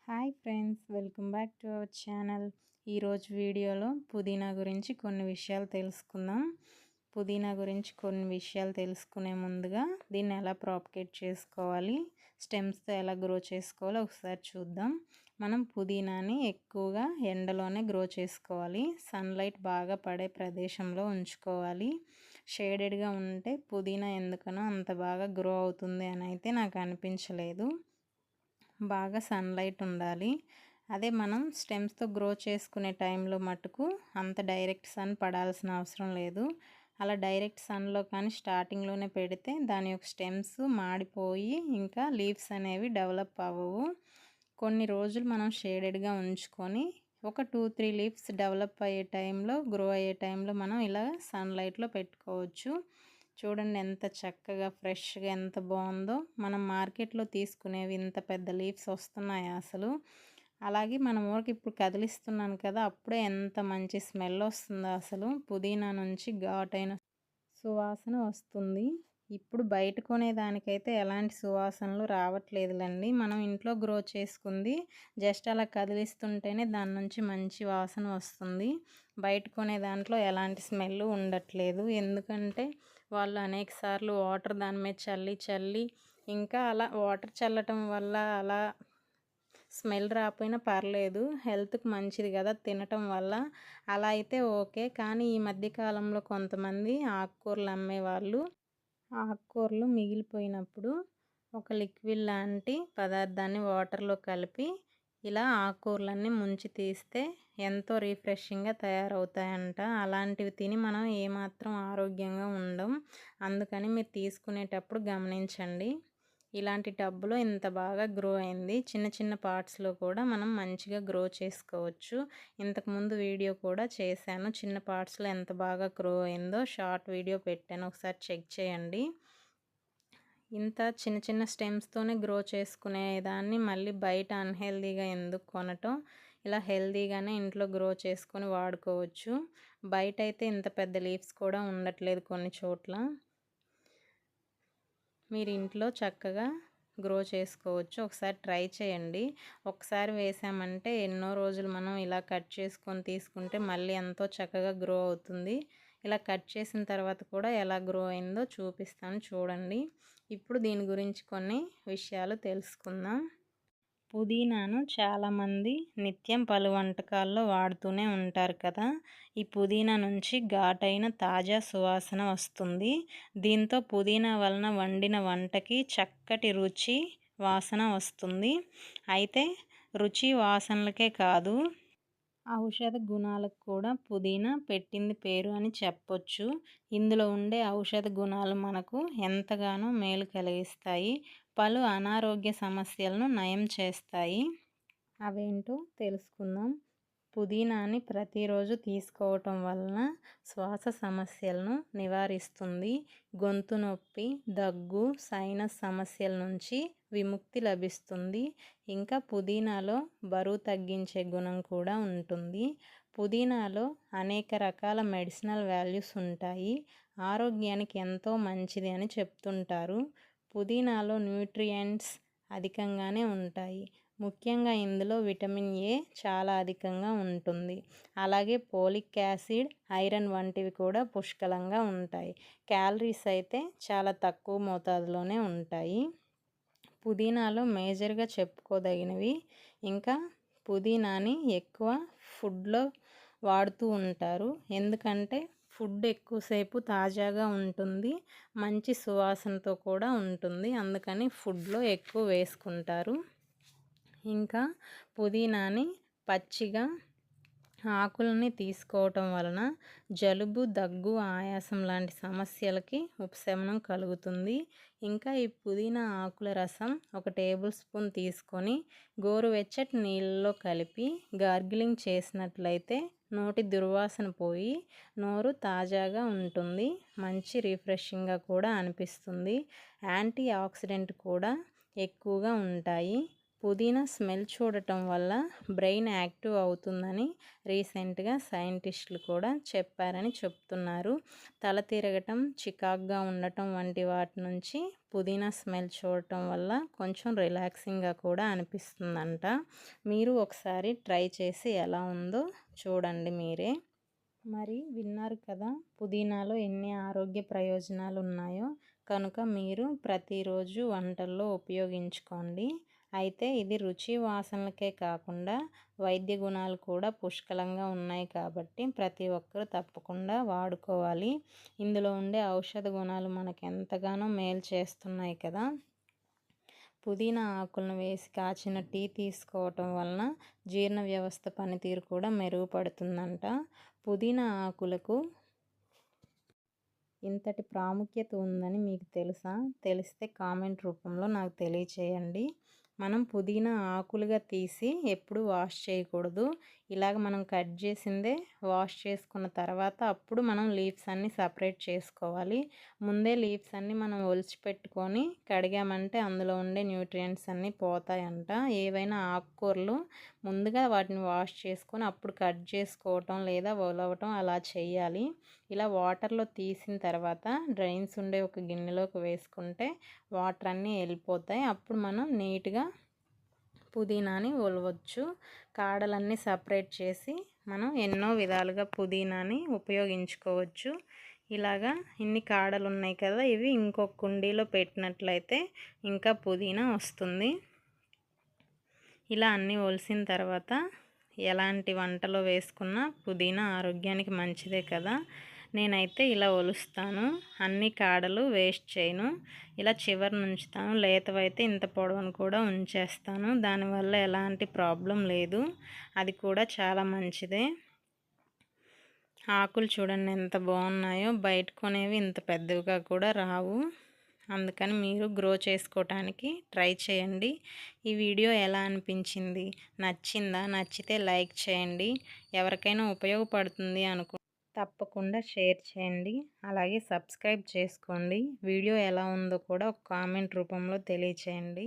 Hi friends, welcome back to our channel. ఈరోజు వీడియోలో పుదీనా గురించి కొన్ని విషయాలు తెలుసుకుందాం. పుదీనా గురించి కొన్ని విషయాలు తెలుసుకునే ముందుగా దీన్ని ఎలా ప్రాపగేట్ చేసుకోవాలి, స్టెమ్స్తో ఎలా గ్రో చేసుకోవాలో ఒకసారి చూద్దాం. మనం పుదీనాని ఎక్కువగా ఎండలోనే గ్రో చేసుకోవాలి. సన్లైట్ బాగా పడే ప్రదేశంలో ఉంచుకోవాలి. షేడెడ్గా ఉంటే పుదీనా ఎందుకనో అంత బాగా గ్రో అవుతుంది అని అయితే నాకు అనిపించలేదు. బాగా సన్లైట్ ఉండాలి. అదే మనం స్టెమ్స్తో గ్రో చేసుకునే టైంలో మటుకు అంత డైరెక్ట్ సన్ పడాల్సిన అవసరం లేదు. అలా డైరెక్ట్ సన్లో కానీ స్టార్టింగ్లోనే పెడితే దాని యొక్క స్టెమ్స్ మాడిపోయి ఇంకా లీవ్స్ అనేవి డెవలప్ అవ్వవు. కొన్ని రోజులు మనం షేడెడ్గా ఉంచుకొని ఒక 2-3 లీవ్స్ డెవలప్ అయ్యే టైంలో, గ్రో అయ్యే టైంలో మనం ఇలా సన్లైట్లో పెట్టుకోవచ్చు. చూడండి ఎంత చక్కగా ఫ్రెష్గా ఎంత బాగుందో. మనం మార్కెట్లో తీసుకునేవి ఇంత పెద్ద లీవ్స్ వస్తున్నాయి అసలు. అలాగే మన ఊరికి ఇప్పుడు కదిలిస్తున్నాను కదా, అప్పుడే ఎంత మంచి స్మెల్ వస్తుందో అసలు. పుదీనా నుంచి ఘాటైన సువాసన వస్తుంది. ఇప్పుడు బయట కొనేదానికైతే ఎలాంటి సువాసనలు రావట్లేదులండి. మనం ఇంట్లో గ్రో చేసుకుంది జస్ట్ అలా కదిలిస్తుంటేనే దాని నుంచి మంచి వాసన వస్తుంది. బయట కొనే దాంట్లో ఎలాంటి స్మెల్ ఉండట్లేదు. ఎందుకంటే వాళ్ళు అనేక సార్లు వాటర్ దాని మీద చల్లి ఇంకా అలా వాటర్ చల్లటం వల్ల అలా స్మెల్ రాకపోయినా పర్లేదు, హెల్త్కి మంచిది కదా తినటం వల్ల, అలా అయితే ఓకే. కానీ ఈ మధ్యకాలంలో కొంతమంది ఆకుకూరలు అమ్మేవాళ్ళు ఆకుకూరలు మిగిలిపోయినప్పుడు ఒక లిక్విడ్ లాంటి పదార్థాన్ని వాటర్లో కలిపి ఇలా ఆకుకూరలన్నీ ముంచి తీస్తే ఎంతో రిఫ్రెషింగ్గా తయారవుతాయంట. అలాంటివి తిని మనం ఏమాత్రం ఆరోగ్యంగా ఉండం. అందుకని మీరు తీసుకునేటప్పుడు గమనించండి. ఇలాంటి టబ్లో ఇంత బాగా గ్రో అయింది. చిన్న చిన్న పార్ట్స్లో కూడా మనం మంచిగా గ్రో చేసుకోవచ్చు. ఇంతకుముందు వీడియో కూడా చేశాను, చిన్న పార్ట్స్లో ఎంత బాగా గ్రో అయిందో షార్ట్ వీడియో పెట్టాను, ఒకసారి చెక్ చేయండి. ఇంత చిన్న చిన్న స్టెమ్స్తోనే గ్రో చేసుకునేదాన్ని మళ్ళీ బయట అన్హెల్దీగా ఎందుకు కొనటం, ఇలా హెల్దీగానే ఇంట్లో గ్రో చేసుకొని వాడుకోవచ్చు. బయట అయితే ఇంత పెద్ద లీవ్స్ కూడా ఉండట్లేదు కొన్ని చోట్ల. మీరు ఇంట్లో చక్కగా గ్రో చేసుకోవచ్చు. ఒకసారి ట్రై చేయండి. ఒకసారి వేసామంటే ఎన్నో రోజులు మనం ఇలా కట్ చేసుకొని తీసుకుంటే మళ్ళీ ఎంతో చక్కగా గ్రో అవుతుంది. ఇలా కట్ చేసిన తర్వాత కూడా ఎలా గ్రో అయిందో చూపిస్తాను చూడండి. ఇప్పుడు దీని గురించి కొన్ని విషయాలు తెలుసుకుందాం. పుదీనాను చాలామంది నిత్యం పలు వంటకాల్లో వాడుతూనే ఉంటారు కదా. ఈ పుదీనా నుంచి ఘాటైన తాజా సువాసన వస్తుంది. దీంతో పుదీనా వలన వండిన వంటకి చక్కటి రుచి వాసన వస్తుంది. అయితే రుచి వాసనలకే కాదు, ఔషధ గుణాలకు కూడా పుదీనా పెట్టింది పేరు అని చెప్పొచ్చు. ఇందులో ఉండే ఔషధ గుణాలు మనకు ఎంతగానో మేలు కలిగిస్తాయి. పలు అనారోగ్య సమస్యలను నయం చేస్తాయి. అవేంటో తెలుసుకుందాం. పుదీనాని ప్రతిరోజు తీసుకోవటం వలన శ్వాస సమస్యలను నివారిస్తుంది. గొంతు నొప్పి, దగ్గు, సైనస్ సమస్యల నుంచి విముక్తి లభిస్తుంది. ఇంకా పుదీనాలో బరువు తగ్గించే గుణం కూడా ఉంటుంది. పుదీనాలో అనేక రకాల మెడిసినల్ వాల్యూస్ ఉంటాయి. ఆరోగ్యానికి ఎంతో మంచిది అని చెప్తుంటారు. పుదీనాలో న్యూట్రియంట్స్ అధికంగానే ఉంటాయి. ముఖ్యంగా ఇందులో విటమిన్ ఏ చాలా అధికంగా ఉంటుంది. అలాగే పోలిక్ యాసిడ్, ఐరన్ వంటివి కూడా పుష్కలంగా ఉంటాయి. క్యాలరీస్ అయితే చాలా తక్కువ మోతాదులోనే ఉంటాయి. పుదీనాలో మేజర్గా చెప్పుకోదగినవి, ఇంకా పుదీనాని ఎక్కువ ఫుడ్లో వాడుతూ ఉంటారు. ఎందుకంటే ఫుడ్ ఎక్కువసేపు తాజాగా ఉంటుంది, మంచి సువాసనతో కూడా ఉంటుంది. అందుకని ఫుడ్లో ఎక్కువ వేసుకుంటారు. ఇంకా పుదీనాని పచ్చిగా ఆకులని తీసుకోవటం వలన జలుబు, దగ్గు, ఆయాసం లాంటి సమస్యలకి ఉపశమనం కలుగుతుంది. ఇంకా ఈ పుదీనా ఆకుల రసం 1 టేబుల్ స్పూన్ తీసుకొని గోరువెచ్చటి నీళ్ళలో కలిపి గార్గిలింగ్ చేసినట్లయితే నోటి దుర్వాసన పోయి నోరు తాజాగా ఉంటుంది. మంచి రిఫ్రెషింగ్గా కూడా అనిపిస్తుంది. యాంటీ ఆక్సిడెంట్ కూడా ఎక్కువగా ఉంటాయి. పుదీనా స్మెల్ చూడటం వల్ల బ్రెయిన్ యాక్టివ్ అవుతుందని రీసెంట్గా సైంటిస్టులు కూడా చెప్పారని చెప్తున్నారు. తల తిరగటం, చికాగ్గా ఉండటం వంటి వాటి నుంచి పుదీనా స్మెల్ చూడటం వల్ల కొంచెం రిలాక్సింగ్గా కూడా అనిపిస్తుందంట. మీరు ఒకసారి ట్రై చేసి ఎలా ఉందో చూడండి మీరే. మరి విన్నారు కదా, పుదీనాలో ఎన్ని ఆరోగ్య ప్రయోజనాలు ఉన్నాయో. కనుక మీరు ప్రతిరోజు వంటల్లో ఉపయోగించుకోండి. అయితే ఇది రుచి వాసనలకే కాకుండా వైద్య గుణాలు కూడా పుష్కలంగా ఉన్నాయి కాబట్టి ప్రతి ఒక్కరూ తప్పకుండా వాడుకోవాలి. ఇందులో ఉండే ఔషధ గుణాలు మనకు ఎంతగానో మేలు చేస్తున్నాయి కదా. పుదీనా ఆకులను వేసి కాచిన టీ తీసుకోవటం వలన జీర్ణ వ్యవస్థ పనితీరు కూడా మెరుగుపడుతుందంట. పుదీనా ఆకులకు ఇంతటి ప్రాముఖ్యత ఉందని మీకు తెలుసా? తెలిస్తే కామెంట్ రూపంలో నాకు తెలియచేయండి. మనం పుదీనా ఆకులుగా తీసి ఎప్పుడు వాష్ చేయకూడదు. ఇలాగ మనం కట్ చేసిందే వాష్ చేసుకున్న తర్వాత అప్పుడు మనం లీవ్స్ అన్నీ సపరేట్ చేసుకోవాలి. ముందే లీవ్స్ అన్నీ మనం ఒలిచిపెట్టుకొని కడిగామంటే అందులో ఉండే న్యూట్రియంట్స్ అన్నీ పోతాయంట. ఏవైనా ఆకుకూరలు ముందుగా వాటిని వాష్ చేసుకొని అప్పుడు కట్ చేసుకోవటం లేదా ఒలవటం అలా చేయాలి. ఇలా వాటర్లో తీసిన తర్వాత డ్రైన్స్ ఉండే ఒక గిన్నెలోకి వేసుకుంటే వాటర్ అన్నీ వెళ్ళిపోతాయి. అప్పుడు మనం నీట్గా పుదీనాని ఒలవచ్చు. కాడలన్నీ సపరేట్ చేసి మనం ఎన్నో విధాలుగా పుదీనాని ఉపయోగించుకోవచ్చు. ఇలాగా ఇన్ని కాడలు ఉన్నాయి కదా, ఇవి ఇంకొక కుండీలో పెట్టినట్లయితే ఇంకా పుదీనా వస్తుంది. ఇలా అన్నీ ఒలిసిన తర్వాత ఎలాంటి వంటలో వేసుకున్నా పుదీనా ఆరోగ్యానికి మంచిదే కదా. నేనైతే ఇలా ఒలుస్తాను, అన్ని కాడలు వేస్ట్ చేయను, ఇలా చివరిని ఉంచుతాను. లేతవైతే ఇంత పొడవును కూడా ఉంచేస్తాను. దానివల్ల ఎలాంటి ప్రాబ్లం లేదు, అది కూడా చాలా మంచిదే. ఆకులు చూడండి ఎంత బాగున్నాయో, బయట కొనేవి ఇంత పెద్దవిగా కూడా రావు. అందుకని మీరు గ్రో చేసుకోవటానికి ట్రై చేయండి. ఈ వీడియో ఎలా అనిపించింది? నచ్చిందా? నచ్చితే లైక్ చేయండి. ఎవరికైనా ఉపయోగపడుతుంది తప్పకుండా షేర్ చేయండి. అలాగే సబ్స్క్రైబ్ చేసుకోండి. వీడియో ఎలా ఉందో కూడా ఒక కామెంట్ రూపంలో తెలియచేయండి.